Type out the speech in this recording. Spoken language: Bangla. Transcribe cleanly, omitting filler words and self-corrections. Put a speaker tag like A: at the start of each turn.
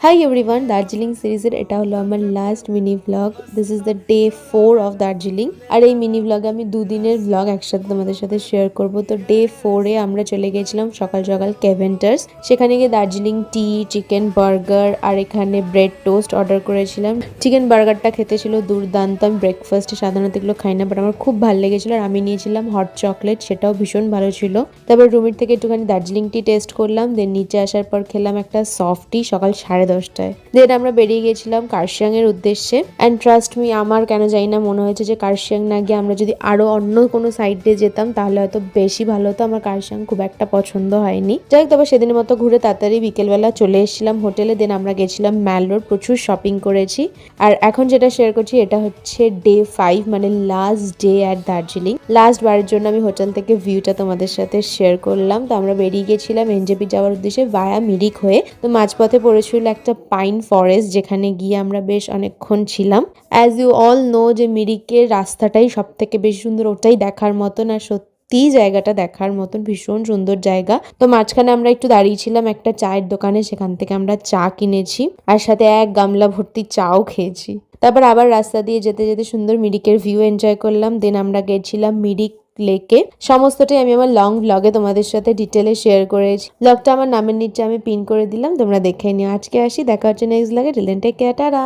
A: হাই এভরিওয়ান, দার্জিলিং সিরিজের এটা হলো আমার last mini blog. This is the day 4 of Darjeeling. আর এই মিনি ব্লগে আমি দুদিনের ব্লগ একসাথে তোমাদের সাথে শেয়ার করব। তো ডে 4-এ আমরা চলে গেছিলাম সকাল সকাল কেভেন্টার্স। সেখানে গিয়ে দার্জিলিং টি, চিকেন বার্গার আর এখানে ব্রেড টোস্ট অর্ডার করেছিলাম। চিকেন বার্গারটা খেতে ছিল দুর্দান্ত। আমি ব্রেকফাস্টে সাধারণত এগুলো খাই না, বাট আমার খুব ভালো লেগেছিল। আর আমি নিয়েছিলাম হট চকলেট, সেটাও ভীষণ ভালো ছিল। তারপর রুমের থেকে একটুখানি দার্জিলিং টি টেস্ট করলাম। দেন নিচে আসার পর খেলাম একটা সফট টি সকাল 10:30টায়। দেন আমরা বেরিয়ে গেছিলাম কার্শিয়াং এর উদ্দেশ্যে। অ্যান্ড ট্রাস্ট মি, আমার কেন জানি না মনে হয়েছে যে কার্শিয়াং না গিয়ে আমরা যদি আরো অন্য কোনো সাইডে যেতাম তাহলে হয়তো বেশি ভালো হতো। আমার কার্শিয়াং খুব একটা পছন্দ হয়নি। যাই হোক, তারপর সেদিনের মতো ঘুরে তাড়াতাড়ি বিকেলবেলা চলে এসেছিলাম হোটেলে। দেন আমরা গেছিলাম ম্যাল রোড, প্রচুর শপিং করেছি। আর এখন যেটা শেয়ার করছি এটা হচ্ছে ডে 5, মানে last day at Darjeeling. Last বারের জন্য আমি হোটেল থেকে ভিউটা তোমাদের সাথে শেয়ার করলাম। তো আমরা বেরিয়ে গেছিলাম এনজেপি যাওয়ার উদ্দেশ্যে ভায়া মিরিক হয়ে। তো মাঝপথে পড়েছিল একটা পাইন ফরেস্ট, যেখানে গিয়ে আমরা বেশ অনেকক্ষণ ছিলাম। অ্যাজ ইউ অল নো যে মিরিকের রাস্তাটাই সব থেকে বেশি সুন্দর, ওটাই দেখার মতন। আর সত্যি জায়গাটা দেখার মতন, ভীষণ সুন্দর জায়গা। তো মাঝখানে আমরা একটু দাঁড়িয়েছিলাম একটা চায়ের দোকানে, সেখান থেকে আমরা চা কিনেছি আর সাথে এক গামলা ভর্তি চাও খেয়েছি। তারপর আবার রাস্তা দিয়ে যেতে যেতে সুন্দর মিরিকের ভিউ এনজয় করলাম। দেন আমরা গেছিলাম মিরিক লেকে। সমস্তটাই আমি আমার লং ব্লগে তোমাদের সাথে ডিটেলে শেয়ার করেছি। ব্লগটা আমার নামের নিচে আমি পিন করে দিলাম, তোমরা দেখে নিও। আজকে আসি, দেখা হচ্ছে নেক্সট ব্লগে। Till then take care, tata.